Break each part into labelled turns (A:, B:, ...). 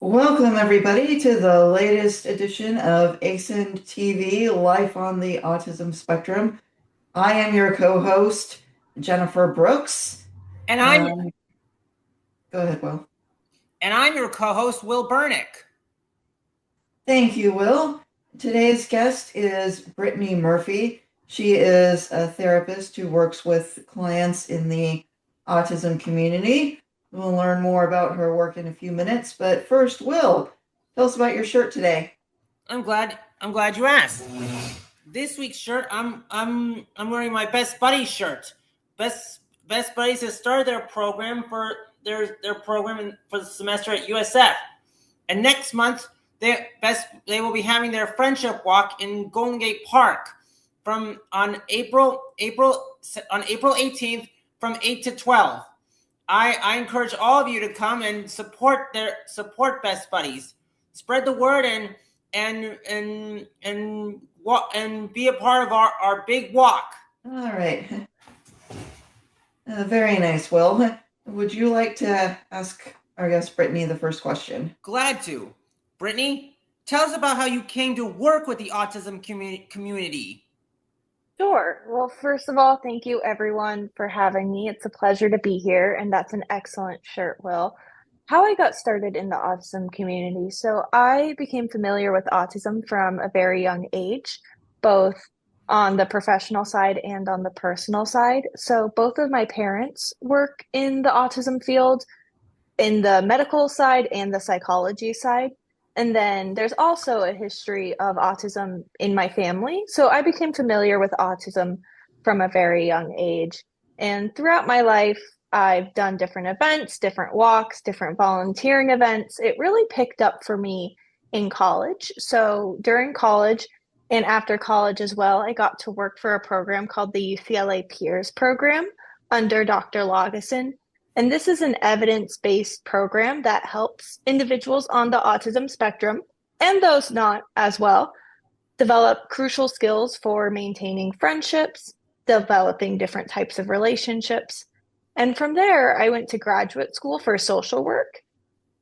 A: Welcome, everybody, to the latest edition of AASCENTV, Life on the Autism Spectrum. I am your co-host, Jennifer Brooks.
B: And I'm
A: Um, Go ahead, Will.
B: and I'm your co-host, Will Burnick.
A: Thank you, Will. Today's guest is Brittany Murphy. She is a therapist who works with clients in the autism community. We'll learn more about her work in a few minutes, but first, Will, tell us about your shirt today.
B: I'm glad you asked. This week's shirt, I'm wearing my Best Buddies shirt. Best Buddies has started their program for their program for the semester at USF, and next month they will be having their friendship walk in Golden Gate Park on April 18th from 8 to 12. I encourage all of you to come and support Best Buddies. Spread the word and walk and be a part of our big walk.
A: All right. Very nice, Will. Would you like to ask our guest Brittany the first question?
B: Glad to. Brittany, tell us about how you came to work with the autism community.
C: Sure. Well, first of all, thank you everyone for having me. It's a pleasure to be here, and that's an excellent shirt, Will. How I got started in the autism community. So I became familiar with autism from a very young age, both on the professional side and on the personal side. So both of my parents work in the autism field, in the medical side and the psychology side. And then there's also a history of autism in my family. So I became familiar with autism from a very young age. And throughout my life, I've done different events, different walks, different volunteering events. It really picked up for me in college. So during college and after college as well, I got to work for a program called the UCLA Peers Program under Dr. Logison. And this is an evidence-based program that helps individuals on the autism spectrum, and those not as well, develop crucial skills for maintaining friendships, developing different types of relationships. And from there, I went to graduate school for social work,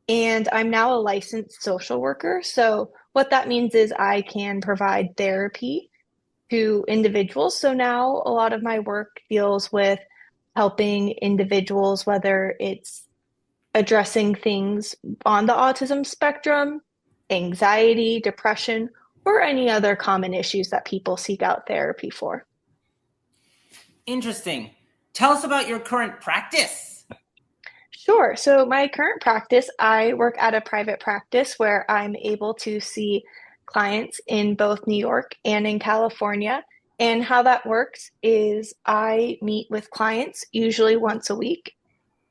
C: and I'm now a licensed social worker. So what that means is I can provide therapy to individuals. So now a lot of my work deals with helping individuals, whether it's addressing things on the autism spectrum, anxiety, depression, or any other common issues that people seek out therapy for.
B: Interesting. Tell us about your current practice.
C: Sure. So my current practice, I work at a private practice where I'm able to see clients in both New York and in California. And how that works is I meet with clients usually once a week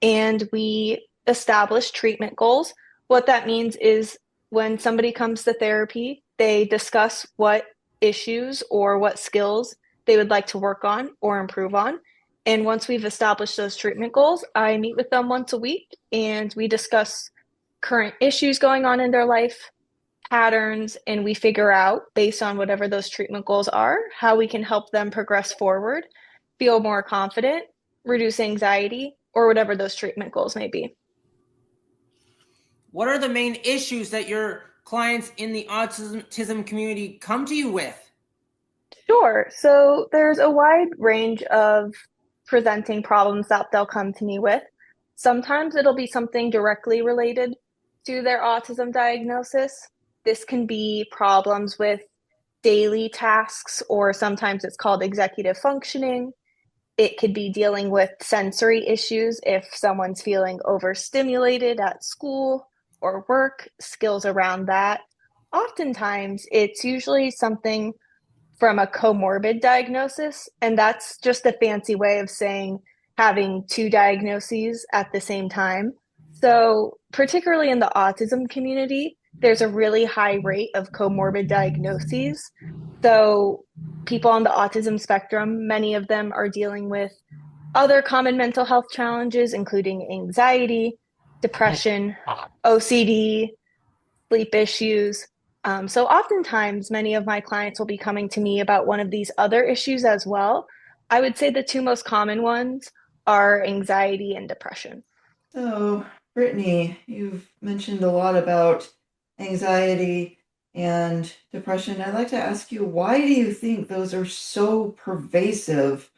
C: and we establish treatment goals. What that means is when somebody comes to therapy, they discuss what issues or what skills they would like to work on or improve on. And once we've established those treatment goals, I meet with them once a week and we discuss current issues going on in their life, patterns, and we figure out, based on whatever those treatment goals are, how we can help them progress forward, feel more confident, reduce anxiety, or whatever those treatment goals may be.
B: What are the main issues that your clients in the autism community come to you with?
C: Sure. So there's a wide range of presenting problems that they'll come to me with. Sometimes it'll be something directly related to their autism diagnosis. This can be problems with daily tasks, or sometimes it's called executive functioning. It could be dealing with sensory issues if someone's feeling overstimulated at school or work, skills around that. Oftentimes, it's usually something from a comorbid diagnosis, and that's just a fancy way of saying having two diagnoses at the same time. So, particularly in the autism community, there's a really high rate of comorbid diagnoses. So, people on the autism spectrum, many of them are dealing with other common mental health challenges, including anxiety, depression, OCD, sleep issues. So oftentimes, many of my clients will be coming to me about one of these other issues as well. I would say the two most common ones are anxiety and depression.
A: So, Brittany, you've mentioned a lot about anxiety and depression. I'd like to ask you, why do you think those are so pervasive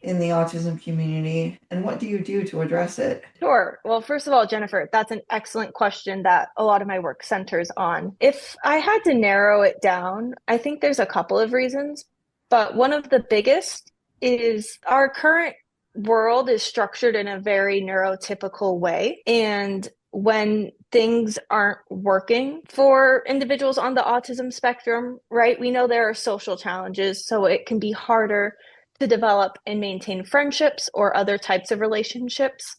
A: in the autism community, and what do you do to address it?
C: Sure. Well, first of all, Jennifer, that's an excellent question that a lot of my work centers on. If I had to narrow it down, I think there's a couple of reasons, but one of the biggest is our current world is structured in a very neurotypical way. And when things aren't working for individuals on the autism spectrum, right, we know there are social challenges, so it can be harder to develop and maintain friendships or other types of relationships.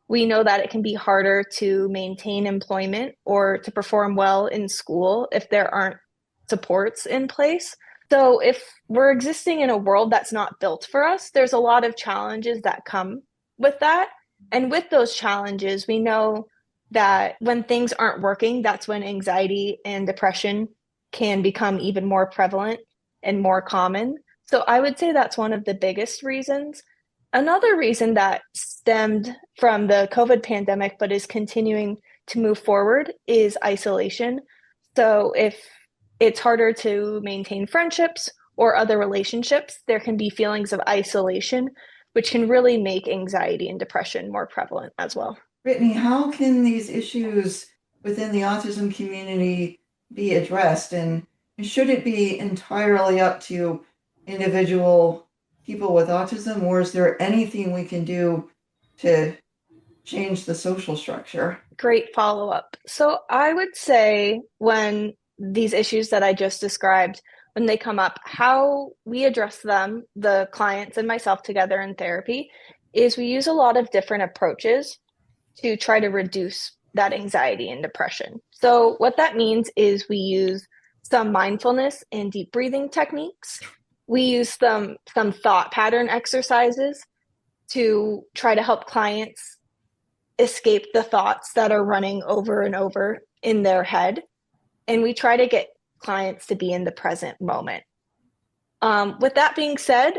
C: We know that it can be harder to maintain employment or to perform well in school if there aren't supports in place. So, if we're existing in a world that's not built for us, there's a lot of challenges that come with that. And with those challenges, we know that when things aren't working, that's when anxiety and depression can become even more prevalent and more common. So, I would say that's one of the biggest reasons. Another reason that stemmed from the COVID pandemic, but is continuing to move forward, is isolation. So, if it's harder to maintain friendships or other relationships, there can be feelings of isolation, which can really make anxiety and depression more prevalent as well.
A: Brittany, how can these issues within the autism community be addressed? And should it be entirely up to individual people with autism, or is there anything we can do to change the social structure?
C: Great follow up. So, I would say when these issues that I just described, when they come up, how we address them, the clients and myself together in therapy, is we use a lot of different approaches to try to reduce that anxiety and depression. So, what that means is we use some mindfulness and deep breathing techniques. We use some thought pattern exercises to try to help clients escape the thoughts that are running over and over in their head. And we try to get clients to be in the present moment. With that being said,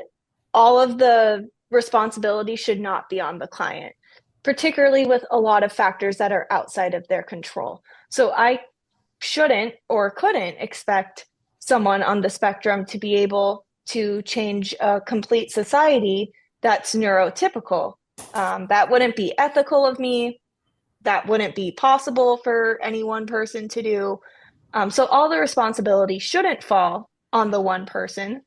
C: all of the responsibility should not be on the client, particularly with a lot of factors that are outside of their control. So I shouldn't or couldn't expect someone on the spectrum to be able to change a complete society that's neurotypical. That wouldn't be ethical of me. That wouldn't be possible for any one person to do. So all the responsibility shouldn't fall on the one person.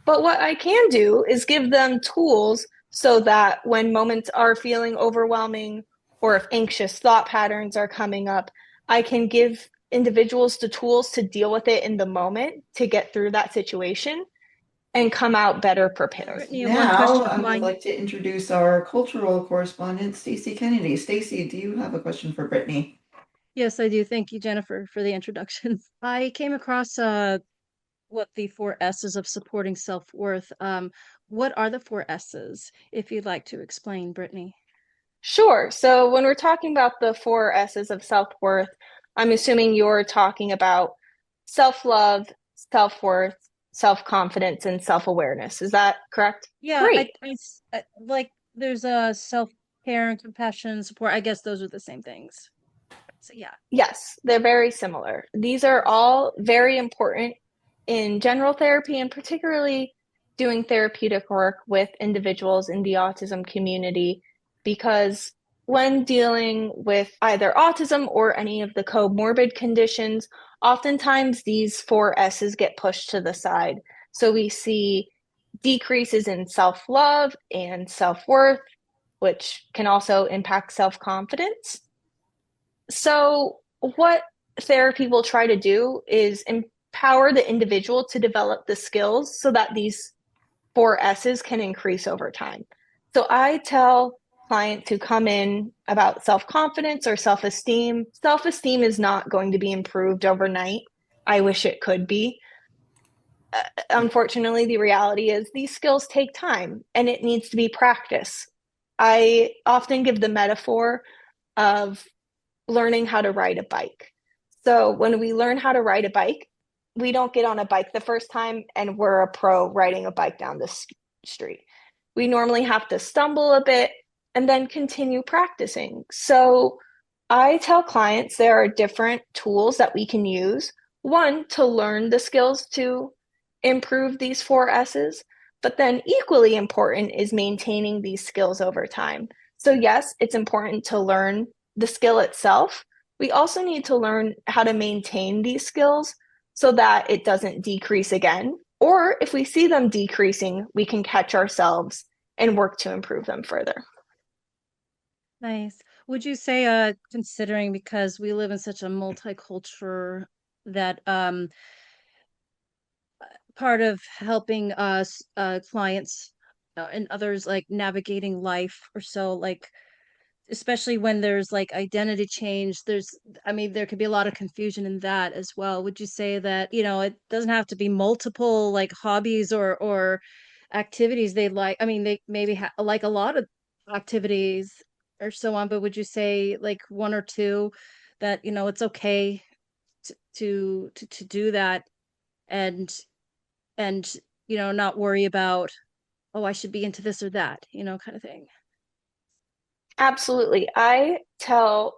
C: But what I can do is give them tools so that when moments are feeling overwhelming or if anxious thought patterns are coming up, I can give individuals the tools to deal with it in the moment to get through that situation and come out better prepared.
D: Brittany, one
A: Now,
D: question
A: I
D: of
A: would
D: mine.
A: like to introduce our cultural correspondent, Stacey Kennedy. Stacey, do you have a question for Brittany?
D: Yes, I do. Thank you, Jennifer, for the introduction. I came across what the four S's of supporting self-worth. What are the four S's, if you'd like to explain, Brittany?
C: Sure. So when we're talking about the four S's of self-worth, I'm assuming you're talking about self-love, self-worth, self-confidence, and self-awareness. Is that correct?
D: Yeah,
C: Great.
D: like there's a self-care and compassion support. I guess those are the same things. So yeah.
C: Yes, they're very similar. These are all very important in general therapy and particularly doing therapeutic work with individuals in the autism community because when dealing with either autism or any of the comorbid conditions, oftentimes these four S's get pushed to the side. So we see decreases in self-love and self-worth, which can also impact self-confidence. So, what therapy will try to do is empower the individual to develop the skills so that these four S's can increase over time. So, I tell clients who come in about self confidence or self esteem. Self esteem is not going to be improved overnight. I wish it could be. Unfortunately, the reality is these skills take time and it needs to be practice. I often give the metaphor of learning how to ride a bike. So when we learn how to ride a bike, we don't get on a bike the first time and we're a pro riding a bike down the street. We normally have to stumble a bit and then continue practicing. So I tell clients there are different tools that we can use. One, to learn the skills to improve these four S's, but then equally important is maintaining these skills over time. So, yes, it's important to learn the skill itself. We also need to learn how to maintain these skills so that it doesn't decrease again. Or if we see them decreasing, we can catch ourselves and work to improve them further.
D: Nice. Would you say, considering because we live in such a multicultural that part of helping us clients and others like navigating life or so, like especially when there's like identity change, I mean, there could be a lot of confusion in that as well. Would you say that, it doesn't have to be multiple like hobbies or activities they like? I mean, they maybe like a lot of activities or so on, but would you say like one or two that, it's okay to do that and and not worry about, oh, I should be into this or that, kind of thing?
C: Absolutely. I tell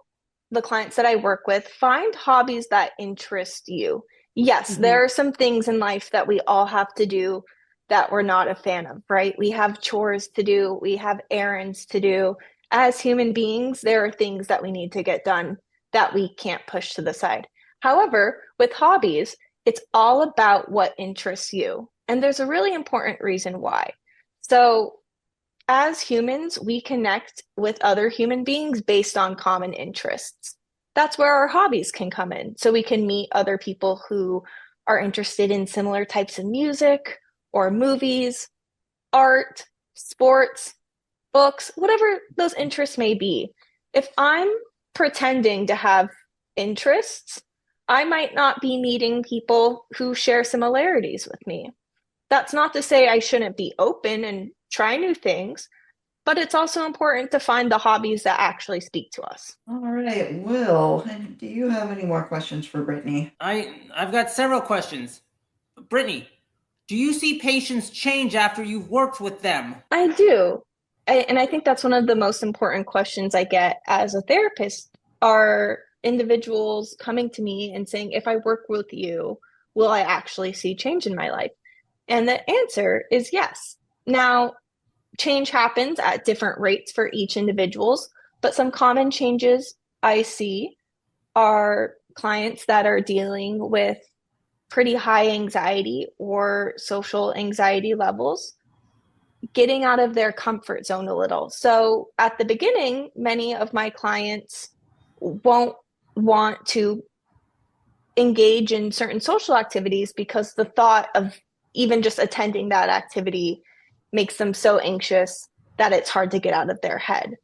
C: the clients that I work with, find hobbies that interest you. Yes,
A: Mhm.
C: there are some things in life that we all have to do that we're not a fan of, right? We have chores to do, we have errands to do. As human beings, there are things that we need to get done that we can't push to the side. However, with hobbies, it's all about what interests you. And there's a really important reason why. So, as humans, we connect with other human beings based on common interests. That's where our hobbies can come in. So we can meet other people who are interested in similar types of music or movies, art, sports, books, whatever those interests may be. If I'm pretending to have interests, I might not be meeting people who share similarities with me. That's not to say I shouldn't be open and try new things, but it's also important to find the hobbies that actually speak to us.
A: All right, Will, do you have any more questions for Brittany?
B: I've got several questions. Brittany, do you see patients change after you've worked with them?
C: I do. And I think that's one of the most important questions I get as a therapist are individuals coming to me and saying, if I work with you, will I actually see change in my life? And the answer is yes. Now, change happens at different rates for each individuals, but some common changes I see are clients that are dealing with pretty high anxiety or social anxiety levels, getting out of their comfort zone a little. So at the beginning, many of my clients won't want to engage in certain social activities because the thought of even just attending that activity makes them so anxious that it's hard to get out of their head.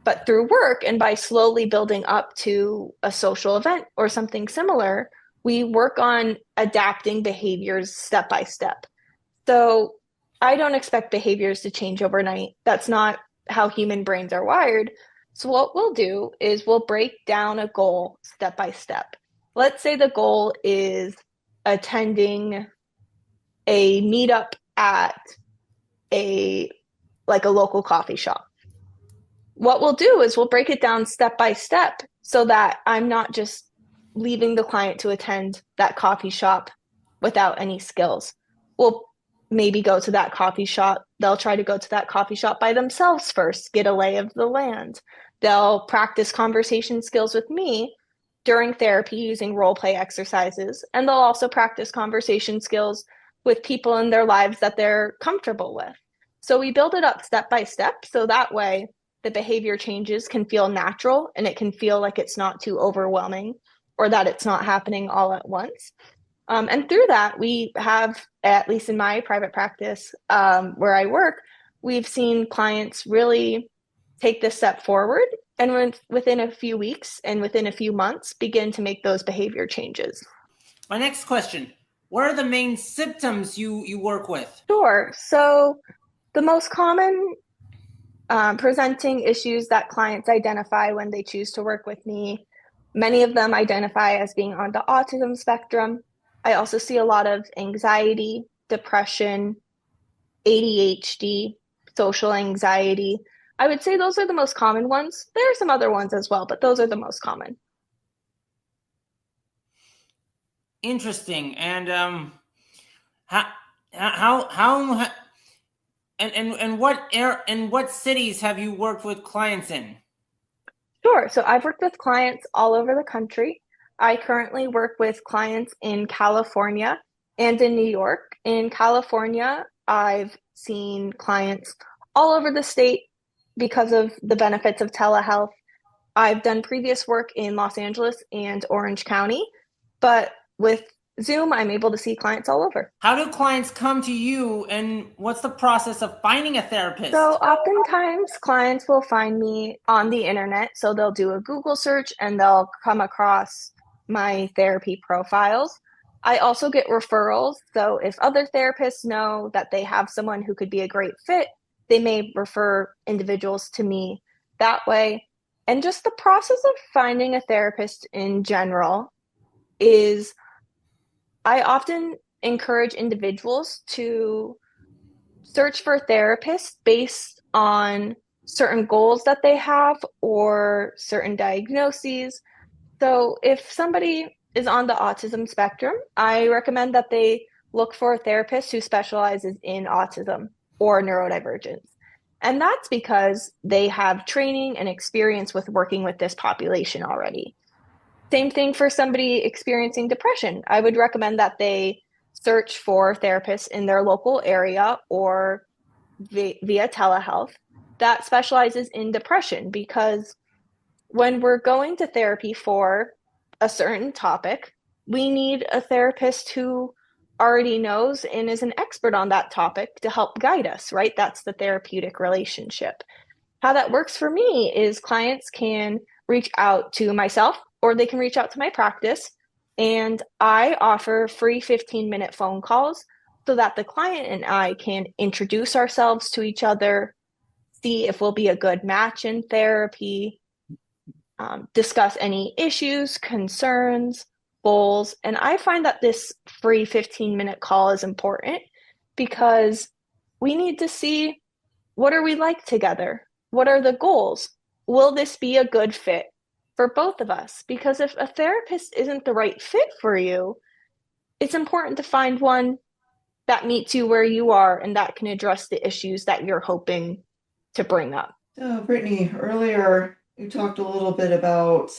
C: But through work and by slowly building up to a social event or something similar, we work on adapting behaviors step by step. So I don't expect behaviors to change overnight. That's not how human brains are wired. So what we'll do is we'll break down a goal step by step. Let's say the goal is attending a meetup at a like a local coffee shop. What we'll do is we'll break it down step by step so that I'm not just leaving the client to attend that coffee shop without any skills. We'll maybe go to that coffee shop. They'll try to go to that coffee shop by themselves first, get a lay of the land. They'll practice conversation skills with me during therapy using role play exercises. And they'll also practice conversation skills with people in their lives that they're comfortable with. So we build it up step by step. So that way the behavior changes can feel natural and it can feel like it's not too overwhelming or that it's not happening all at once. And through that, we have, at least in my private practice where I work, we've seen clients really take this step forward and within a few weeks and within a few months begin to make those behavior changes.
B: My next question, what are the main symptoms you work with?
C: Sure. So the most common presenting issues that clients identify when they choose to work with me, many of them identify as being on the autism spectrum. I also see a lot of anxiety, depression, ADHD, social anxiety. I would say those are the most common ones. There are some other ones as well, but those are the most common.
B: Interesting. And how how and what cities have you worked with clients in?
C: Sure. So I've worked with clients all over the country. I currently work with clients in California and in New York. In California, I've seen clients all over the state because of the benefits of telehealth. I've done previous work in Los Angeles and Orange County, but with Zoom, I'm able to see clients all over.
B: How do clients come to you, and what's the process of finding a therapist?
C: So oftentimes clients will find me on the internet. So they'll do a Google search and they'll come across my therapy profiles. I also get referrals. So if other therapists know that they have someone who could be a great fit, they may refer individuals to me that way. And just the process of finding a therapist in general is I often encourage individuals to search for therapists based on certain goals that they have or certain diagnoses. So if somebody is on the autism spectrum, I recommend that they look for a therapist who specializes in autism or neurodivergence. And that's because they have training and experience with working with this population already. Same thing for somebody experiencing depression. I would recommend that they search for therapists in their local area or via telehealth that specializes in depression, because when we're going to therapy for a certain topic, we need a therapist who already knows and is an expert on that topic to help guide us, right? That's the therapeutic relationship. How that works for me is clients can reach out to myself or they can reach out to my practice, and I offer free 15-minute phone calls so that the client and I can introduce ourselves to each other, see if we'll be a good match in therapy, discuss any issues, concerns, goals. And I find that this free 15-minute call is important because we need to see, what are we like together? What are the goals? Will this be a good fit for both of us? Because if a therapist isn't the right fit for you, it's important to find one that meets you where you are and that can address the issues that you're hoping to bring up.
A: So, Brittany, earlier you talked a little bit about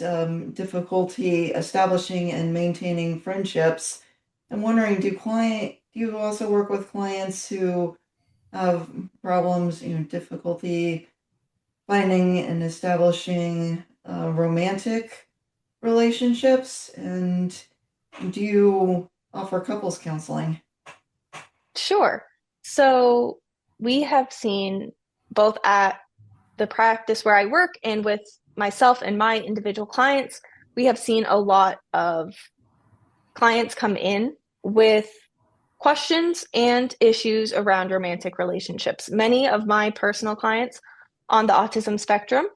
A: difficulty establishing and maintaining friendships. I'm wondering, do you also work with clients who have problems, difficulty finding and establishing romantic relationships? And do you offer couples counseling?
C: Sure. So we have seen both at the practice where I work and with myself and my individual clients, we have seen a lot of clients come in with questions and issues around romantic relationships. Many of my personal clients on the autism spectrum,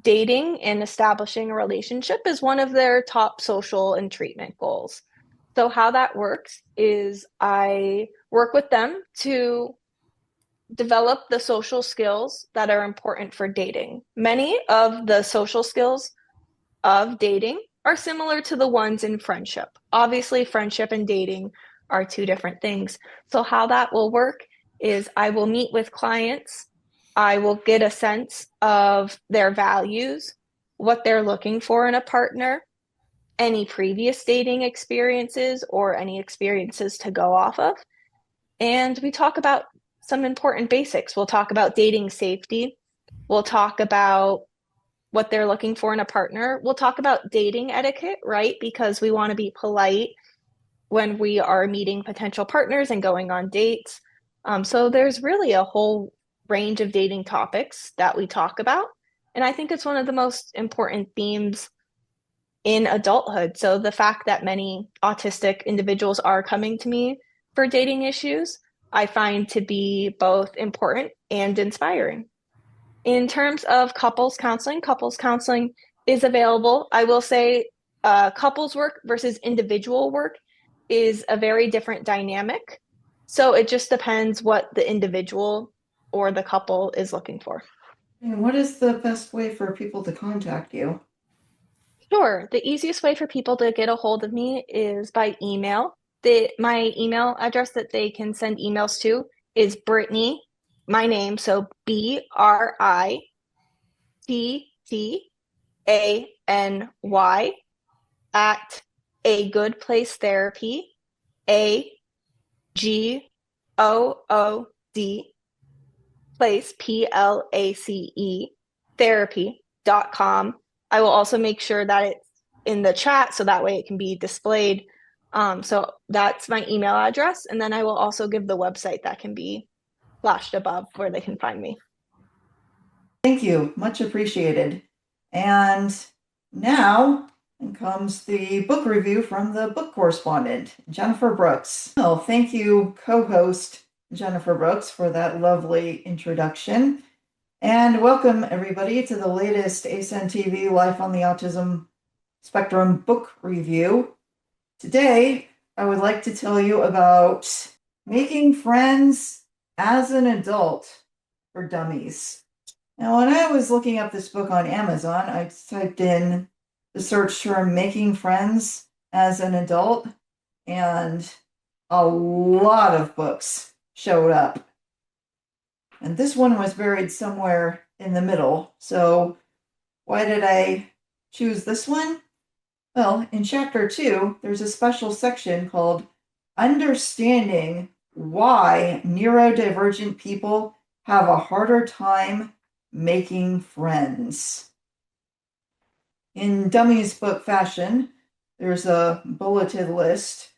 C: dating and establishing a relationship is one of their top social and treatment goals. So how that works is I work with them to develop the social skills that are important for dating. Many of the social skills of dating are similar to the ones in friendship. Obviously, friendship and dating are two different things. So how that will work is I will meet with clients. I will get a sense of their values, what they're looking for in a partner, any previous dating experiences or any experiences to go off of. And we talk about some important basics. We'll talk about dating safety. We'll talk about what they're looking for in a partner. We'll talk about dating etiquette, right? Because we want to be polite when we are meeting potential partners and going on dates. So there's really a whole range of dating topics that we talk about. And I think it's one of the most important themes in adulthood. So the fact that many autistic individuals are coming to me for dating issues, I find to be both important and inspiring. In terms of couples counseling is available. I will say couples work versus individual work is a very different dynamic. So it just depends what the individual or the couple is looking for.
A: And what is the best way for people to contact you?
C: Sure. The easiest way for people to get a hold of me is by email. My email address that they can send emails to is Brittany, my name, so BRITTANY at a good place therapy, AGOOD place, PLACE, therapy.com. I will also make sure that it's in the chat so that way it can be displayed. So that's my email address. And then I will also give the website that can be flashed above where they can find me.
A: Thank you, much appreciated. And now comes the book review from the book correspondent, Jennifer Brooks. Well, thank you, co-host Jennifer Brooks, for that lovely introduction. And welcome everybody to the latest AASCENTV Life on the Autism Spectrum book review. Today, I would like to tell you about Making Friends as an Adult for Dummies. Now, when I was looking up this book on Amazon, I typed in the search term Making Friends as an Adult, and a lot of books showed up. And this one was buried somewhere in the middle. So why did I choose this one? Well, in chapter 2, there's a special section called Understanding Why Neurodivergent People Have a Harder Time Making Friends. In Dummies book fashion, there's a bulleted list.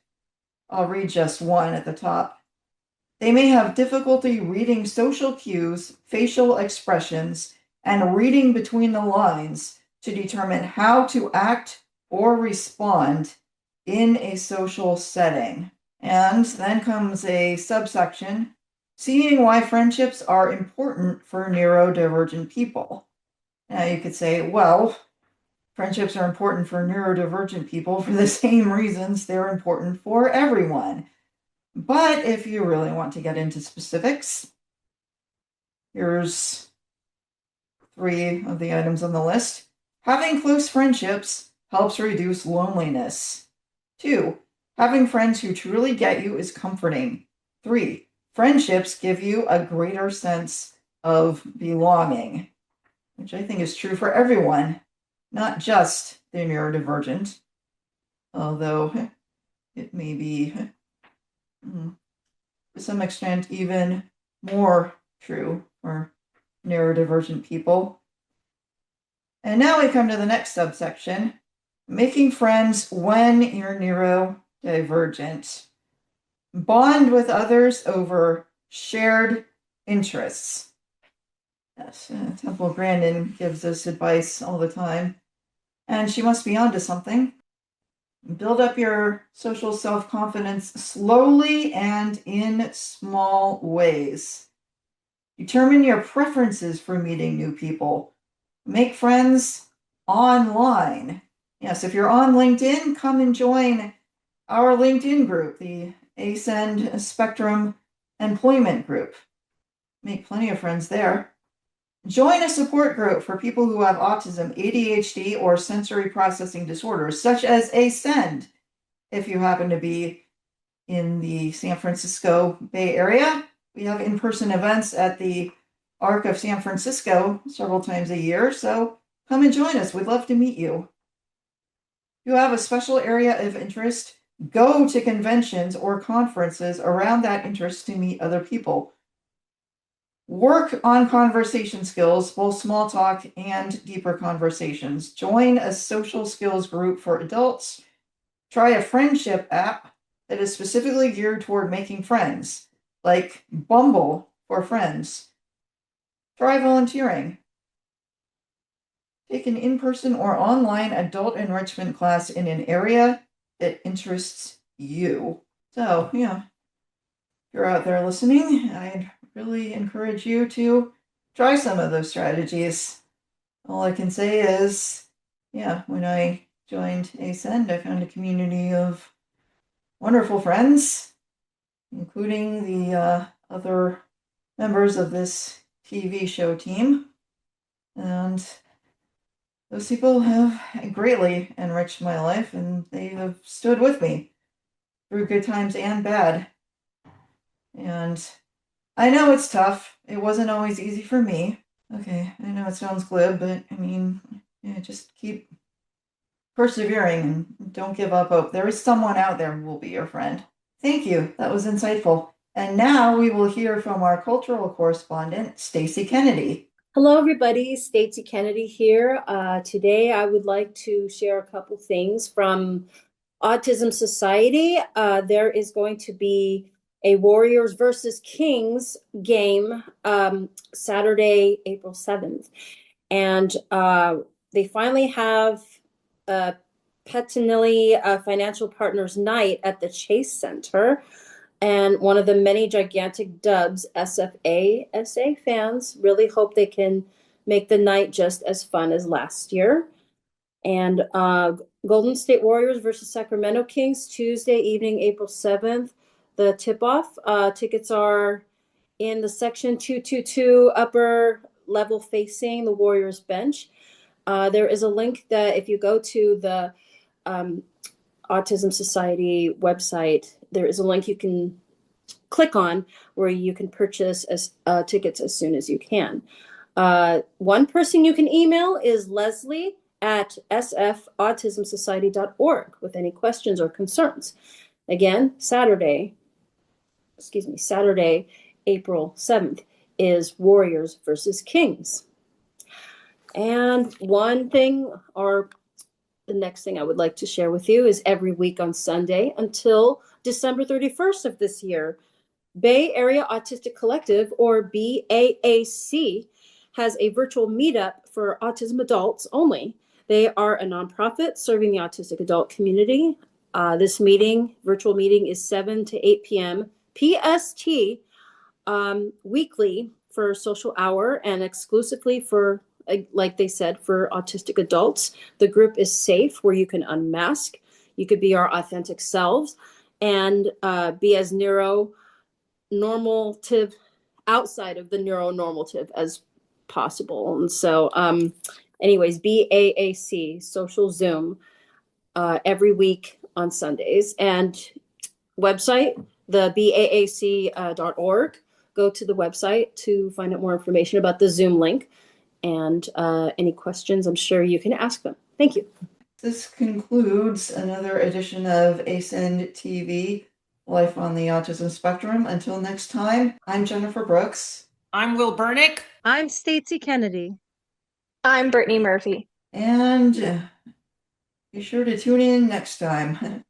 A: I'll read just one at the top. They may have difficulty reading social cues, facial expressions, and reading between the lines to determine how to act or respond in a social setting. And then comes a subsection, seeing why friendships are important for neurodivergent people. Now you could say, well, friendships are important for neurodivergent people for the same reasons they're important for everyone. But if you really want to get into specifics, here's 3 of the items on the list. Having close friendships helps reduce loneliness. 2, having friends who truly get you is comforting. 3, friendships give you a greater sense of belonging, which I think is true for everyone, not just the neurodivergent, although it may be, to some extent, even more true for neurodivergent people. And now we come to the next subsection, making friends when you're neurodivergent. Bond with others over shared interests. Yes, Temple Grandin gives this advice all the time, and she must be onto something. Build up your social self-confidence slowly and in small ways. Determine your preferences for meeting new people. Make friends online. Yes, if you're on LinkedIn, come and join our LinkedIn group, the AASCEND Spectrum Employment Group. Make plenty of friends there. Join a support group for people who have autism, ADHD, or sensory processing disorders, such as AASCEND, if you happen to be in the San Francisco Bay Area. We have in-person events at the Arc of San Francisco several times a year, so come and join us. We'd love to meet you. If you have a special area of interest, go to conventions or conferences around that interest to meet other people. Work on conversation skills, both small talk and deeper conversations. Join a social skills group for adults. Try a friendship app that is specifically geared toward making friends, like Bumble for Friends. Try volunteering. Take an in-person or online adult enrichment class in an area that interests you. So, yeah, if you're out there listening, I'd really encourage you to try some of those strategies. All I can say is, yeah, when I joined AASCEND, I found a community of wonderful friends, including the other members of this TV show team. And those people have greatly enriched my life, and they have stood with me through good times and bad. And I know it's tough. It wasn't always easy for me. Okay, I know it sounds glib, but I mean, yeah, just keep persevering and don't give up hope. There is someone out there who will be your friend. Thank you. That was insightful. And now we will hear from our cultural correspondent, Stacey Kennedy.
E: Hello, everybody. Stacey Kennedy here. Today, I would like to share a couple things from Autism Society. There is going to be a Warriors versus Kings game Saturday, April 7th. And they finally have a Petinelli Financial Partners Night at the Chase Center. And one of the many gigantic dubs, SFA SA fans really hope they can make the night just as fun as last year. And Golden State Warriors versus Sacramento Kings, Tuesday evening, April 7th. The tip-off tickets are in the section 222 upper level facing the Warriors bench. There is a link that if you go to the Autism Society website, there is a link you can click on where you can purchase tickets as soon as you can. One person you can email is Leslie at sfautismsociety.org with any questions or concerns. Again, Saturday, April 7th is Warriors versus Kings. And one thing, or the next thing I would like to share with you, is every week on Sunday until December 31st of this year, Bay Area Autistic Collective, or BAAC, has a virtual meetup for autism adults only. They are a nonprofit serving the autistic adult community. This virtual meeting, is 7 to 8 p.m. PST weekly for social hour and exclusively for, like they said, for autistic adults. The group is safe where you can unmask. You could be our authentic selves and be as neuronormative outside of the neuronormative as possible. And so anyways, BAAC social Zoom every week on Sundays. And website, the BAAC.org. Go to the website to find out more information about the Zoom link. And any questions, I'm sure you can ask them. Thank you.
A: This concludes another edition of AASCENTV, Life on the Autism Spectrum. Until next time, I'm Jennifer Brooks.
B: I'm Will Burnick.
D: I'm Stacey Kennedy.
C: I'm Brittany Murphy.
A: And be sure to tune in next time.